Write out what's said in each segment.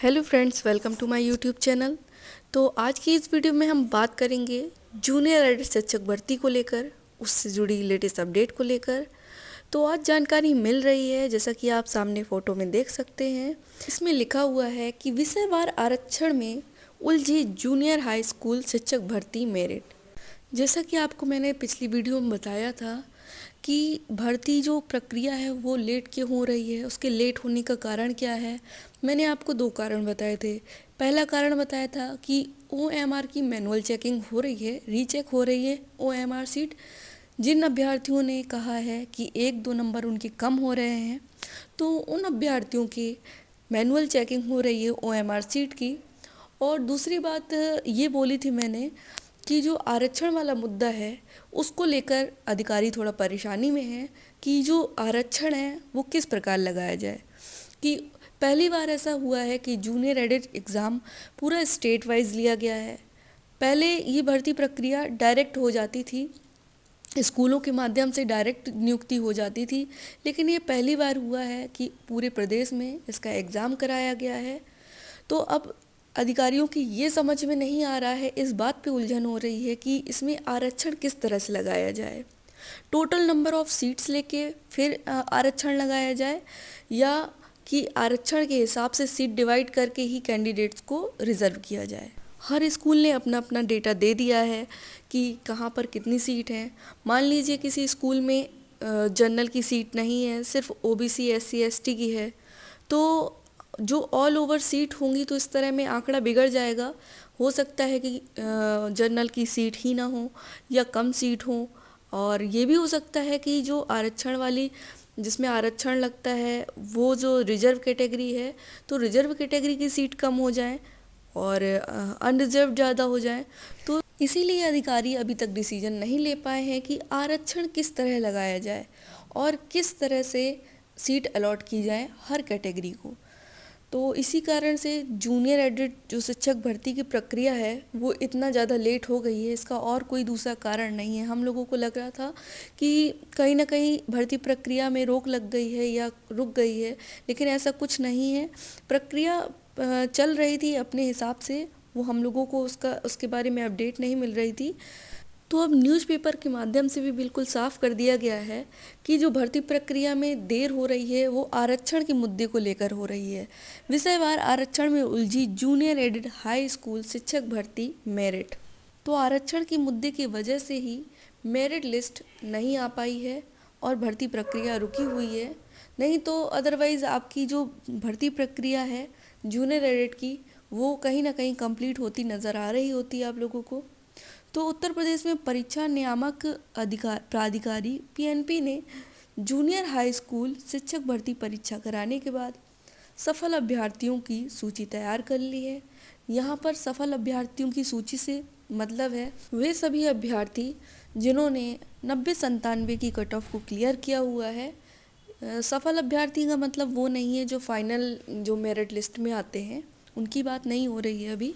Hello friends, welcome to my YouTube channel. तो आज की इस वीडियो में हम बात करेंगे जूनियर एडिट शिक्षक भर्ती को लेकर, उससे जुड़ी लेटेस्ट अपडेट को लेकर। तो आज जानकारी मिल रही है, जैसा कि आप सामने फ़ोटो में देख सकते हैं। इसमें लिखा हुआ है कि विषयवार आरक्षण में उलझी जूनियर हाई स्कूल शिक्षक भर्ती मेरिट। जैसा कि आपको मैंने पिछली वीडियो में बताया था कि भर्ती जो प्रक्रिया है वो लेट क्यों हो रही है, उसके लेट होने का कारण क्या है। मैंने आपको दो कारण बताए थे। पहला कारण बताया था कि OMR की मैनुअल चेकिंग हो रही है, रीचेक हो रही है OMR सीट। जिन अभ्यर्थियों ने कहा है कि 1-2 नंबर उनके कम हो रहे हैं, तो उन अभ्यर्थियों की मैनुअल चेकिंग हो रही है OMR सीट की। और दूसरी बात ये बोली थी मैंने कि जो आरक्षण वाला मुद्दा है उसको लेकर अधिकारी थोड़ा परेशानी में है कि जो आरक्षण है वो किस प्रकार लगाया जाए। कि पहली बार ऐसा हुआ है कि जूनियर एडिट एग्ज़ाम पूरा स्टेट वाइज लिया गया है। पहले ये भर्ती प्रक्रिया डायरेक्ट हो जाती थी, स्कूलों के माध्यम से डायरेक्ट नियुक्ति हो जाती थी, लेकिन ये पहली बार हुआ है कि पूरे प्रदेश में इसका एग्ज़ाम कराया गया है। तो अब अधिकारियों की ये समझ में नहीं आ रहा है, इस बात पे उलझन हो रही है कि इसमें आरक्षण किस तरह से लगाया जाए। टोटल नंबर ऑफ सीट्स लेके फिर आरक्षण लगाया जाए, या कि आरक्षण के हिसाब से सीट डिवाइड करके ही कैंडिडेट्स को रिजर्व किया जाए। हर स्कूल ने अपना अपना डेटा दे दिया है कि कहाँ पर कितनी सीट है। मान लीजिए किसी स्कूल में जनरल की सीट नहीं है, सिर्फ OBC SC ST की है, तो जो ऑल ओवर सीट होंगी तो इस तरह में आंकड़ा बिगड़ जाएगा। हो सकता है कि जनरल की सीट ही ना हो या कम सीट हो। और ये भी हो सकता है कि जो आरक्षण वाली, जिसमें आरक्षण लगता है, वो जो रिजर्व कैटेगरी है, तो रिजर्व कैटेगरी की सीट कम हो जाए और अनरिजर्व ज़्यादा हो जाए। तो इसीलिए अधिकारी अभी तक डिसीजन नहीं ले पाए हैं कि आरक्षण किस तरह लगाया जाए और किस तरह से सीट अलॉट की जाए हर कैटेगरी को। तो इसी कारण से जूनियर एडिट जो शिक्षक भर्ती की प्रक्रिया है वो इतना ज़्यादा लेट हो गई है। इसका और कोई दूसरा कारण नहीं है। हम लोगों को लग रहा था कि कहीं ना कहीं भर्ती प्रक्रिया में रोक लग गई है या रुक गई है, लेकिन ऐसा कुछ नहीं है। प्रक्रिया चल रही थी अपने हिसाब से, वो हम लोगों को उसके बारे में अपडेट नहीं मिल रही थी। तो अब न्यूज़पेपर के माध्यम से भी बिल्कुल साफ कर दिया गया है कि जो भर्ती प्रक्रिया में देर हो रही है वो आरक्षण के मुद्दे को लेकर हो रही है। विषयवार आरक्षण में उलझी जूनियर एडिड हाई स्कूल शिक्षक भर्ती मेरिट। तो आरक्षण के मुद्दे की वजह से ही मेरिट लिस्ट नहीं आ पाई है और भर्ती प्रक्रिया रुकी हुई है। नहीं तो अदरवाइज़ आपकी जो भर्ती प्रक्रिया है जूनियर एडिड की, वो कहीं ना कहीं कंप्लीट होती नज़र आ रही होती आप लोगों को। तो उत्तर प्रदेश में परीक्षा नियामक प्राधिकारी PNP ने जूनियर हाई स्कूल शिक्षक भर्ती परीक्षा कराने के बाद सफल अभ्यर्थियों की सूची तैयार कर ली है। यहाँ पर सफल अभ्यर्थियों की सूची से मतलब है वे सभी अभ्यर्थी जिन्होंने 90-97 की कट ऑफ को क्लियर किया हुआ है। सफल अभ्यर्थी का मतलब वो नहीं है जो फाइनल जो मेरिट लिस्ट में आते हैं, उनकी बात नहीं हो रही है अभी।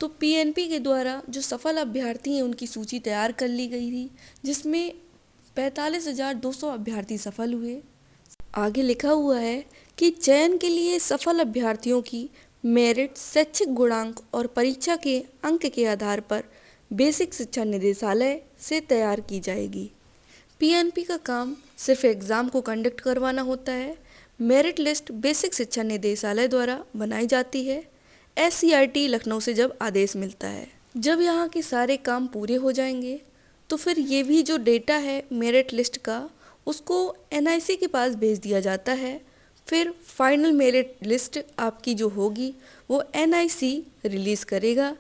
तो PNP के द्वारा जो सफल अभ्यर्थी हैं उनकी सूची तैयार कर ली गई थी, जिसमें 45,200 अभ्यर्थी सफल हुए। आगे लिखा हुआ है कि चयन के लिए सफल अभ्यर्थियों की मेरिट शैक्षिक गुणांक और परीक्षा के अंक के आधार पर बेसिक शिक्षा निदेशालय से तैयार की जाएगी। PNP का काम सिर्फ एग्ज़ाम को कंडक्ट करवाना होता है। मेरिट लिस्ट बेसिक शिक्षा निदेशालय द्वारा बनाई जाती है SCRT लखनऊ से जब आदेश मिलता है। जब यहाँ के सारे काम पूरे हो जाएंगे तो फिर ये भी जो डेटा है मेरिट लिस्ट का, उसको NIC के पास भेज दिया जाता है। फिर फाइनल मेरिट लिस्ट आपकी जो होगी वो NIC रिलीज़ करेगा।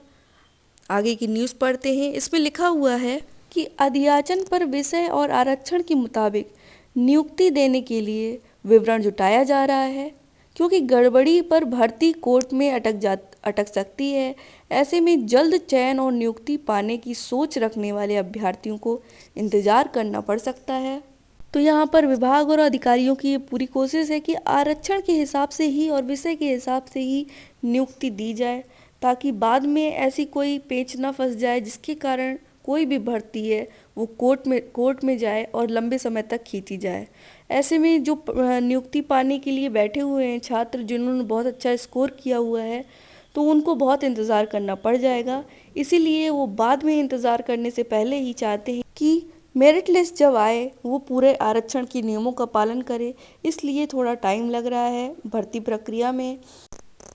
आगे की न्यूज़ पढ़ते हैं। इसमें लिखा हुआ है कि अधियाचन पर विषय और आरक्षण के मुताबिक नियुक्ति देने के लिए विवरण जुटाया जा रहा है, क्योंकि गड़बड़ी पर भर्ती कोर्ट में अटक सकती है। ऐसे में जल्द चयन और नियुक्ति पाने की सोच रखने वाले अभ्यर्थियों को इंतज़ार करना पड़ सकता है। तो यहाँ पर विभाग और अधिकारियों की ये पूरी कोशिश है कि आरक्षण के हिसाब से ही और विषय के हिसाब से ही नियुक्ति दी जाए, ताकि बाद में ऐसी कोई पेच न फंस जाए जिसके कारण कोई भी भर्ती है वो कोर्ट में जाए और लंबे समय तक खींची जाए। ऐसे में जो नियुक्ति पाने के लिए बैठे हुए हैं छात्र जिन्होंने बहुत अच्छा स्कोर किया हुआ है, तो उनको बहुत इंतज़ार करना पड़ जाएगा। इसीलिए वो बाद में इंतज़ार करने से पहले ही चाहते हैं कि मेरिट लिस्ट जब आए वो पूरे आरक्षण के नियमों का पालन करे। इसलिए थोड़ा टाइम लग रहा है भर्ती प्रक्रिया में।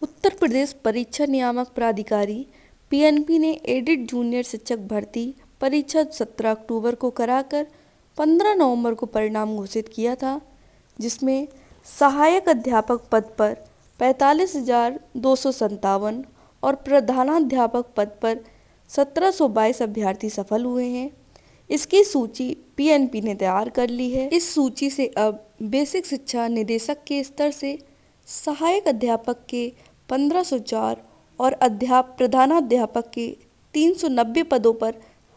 उत्तर प्रदेश परीक्षा नियामक प्राधिकारी पीएनपी ने एडिड जूनियर शिक्षक भर्ती परीक्षा 17 अक्टूबर को कराकर 15 नवंबर को परिणाम घोषित किया था, जिसमें सहायक अध्यापक पद पर 45,257 और प्रधानाध्यापक पद पर 1722 अभ्यर्थी सफल हुए हैं। इसकी सूची पीएनपी ने तैयार कर ली है। इस सूची से अब बेसिक शिक्षा निदेशक के स्तर से सहायक अध्यापक के 1504 और प्रधानाध्यापक के 390 पदों पर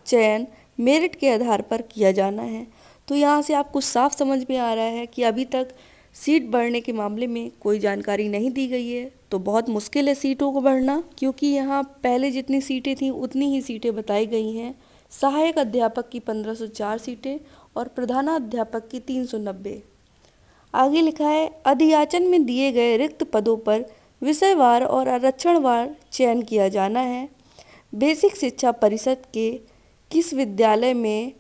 चयन मेरिट के आधार पर किया जाना है। तो यहाँ से आपको साफ समझ में आ रहा है कि अभी तक सीट बढ़ने के मामले में कोई जानकारी नहीं दी गई है। तो बहुत मुश्किल है सीटों को बढ़ना, क्योंकि यहाँ पहले जितनी सीटें थीं उतनी ही सीटें बताई गई हैं। सहायक अध्यापक की 1504 सीटें और प्रधानाध्यापक की 390। आगे लिखा है, अधियाचन में दिए गए रिक्त पदों पर विषयवार और आरक्षणवार चयन किया जाना है। बेसिक शिक्षा परिषद के किस विद्यालय में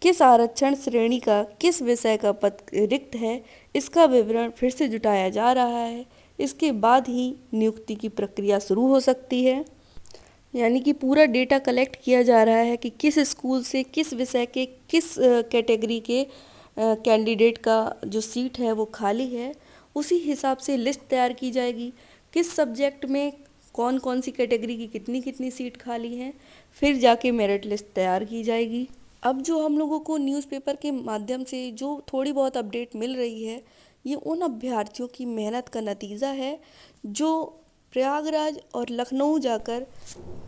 किस आरक्षण श्रेणी का किस विषय का पद रिक्त है, इसका विवरण फिर से जुटाया जा रहा है। इसके बाद ही नियुक्ति की प्रक्रिया शुरू हो सकती है। यानी कि पूरा डेटा कलेक्ट किया जा रहा है कि किस स्कूल से किस विषय के किस कैटेगरी के कैंडिडेट का जो सीट है वो खाली है। उसी हिसाब से लिस्ट तैयार की जाएगी, किस सब्जेक्ट में कौन कौन सी कैटेगरी की कितनी कितनी सीट खाली हैं, फिर जाके मेरिट लिस्ट तैयार की जाएगी। अब जो हम लोगों को न्यूज़पेपर के माध्यम से जो थोड़ी बहुत अपडेट मिल रही है, ये उन अभ्यर्थियों की मेहनत का नतीजा है जो प्रयागराज और लखनऊ जाकर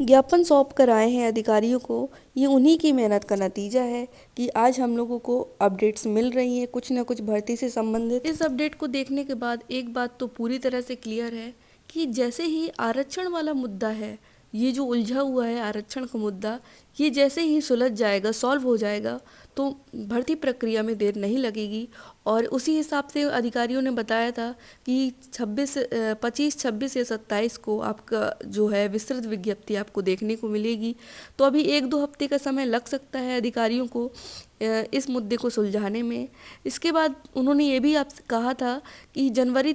ज्ञापन सौंप कर आए हैं अधिकारियों को। ये उन्हीं की मेहनत का नतीजा है कि आज हम लोगों को अपडेट्स मिल रही हैं कुछ न कुछ भर्ती से संबंधित। इस अपडेट को देखने के बाद एक बात तो पूरी तरह से क्लियर है कि जैसे ही आरक्षण वाला मुद्दा है, ये जो उलझा हुआ है आरक्षण का मुद्दा, ये जैसे ही सुलझ जाएगा, सॉल्व हो जाएगा, तो भर्ती प्रक्रिया में देर नहीं लगेगी। और उसी हिसाब से अधिकारियों ने बताया था कि 25, 26 या 27 को आपका जो है विस्तृत विज्ञप्ति आपको देखने को मिलेगी। तो अभी 1-2 हफ्ते का समय लग सकता है अधिकारियों को इस मुद्दे को सुलझाने में। इसके बाद उन्होंने ये भी आपसे कहा था कि जनवरी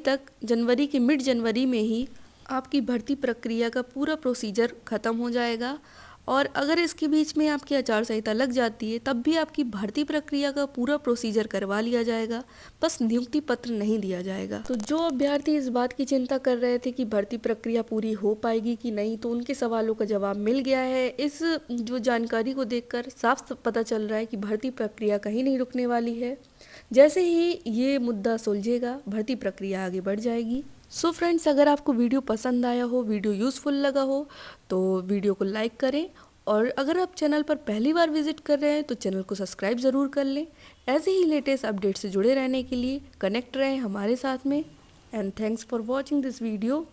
के मिड जनवरी में ही आपकी भर्ती प्रक्रिया का पूरा प्रोसीजर ख़त्म हो जाएगा। और अगर इसके बीच में आपकी आचार संहिता लग जाती है तब भी आपकी भर्ती प्रक्रिया का पूरा प्रोसीजर करवा लिया जाएगा, बस नियुक्ति पत्र नहीं दिया जाएगा। तो जो अभ्यर्थी इस बात की चिंता कर रहे थे कि भर्ती प्रक्रिया पूरी हो पाएगी कि नहीं, तो उनके सवालों का जवाब मिल गया है। इस जो जानकारी को देखकर साफ पता चल रहा है कि भर्ती प्रक्रिया कहीं नहीं रुकने वाली है। जैसे ही ये मुद्दा सुलझेगा भर्ती प्रक्रिया आगे बढ़ जाएगी। सो फ्रेंड्स, अगर आपको वीडियो पसंद आया हो, वीडियो यूज़फुल लगा हो, तो वीडियो को लाइक करें। और अगर आप चैनल पर पहली बार विजिट कर रहे हैं तो चैनल को सब्सक्राइब ज़रूर कर लें। ऐसे ही लेटेस्ट अपडेट से जुड़े रहने के लिए कनेक्ट रहें हमारे साथ में। And thanks for watching this video.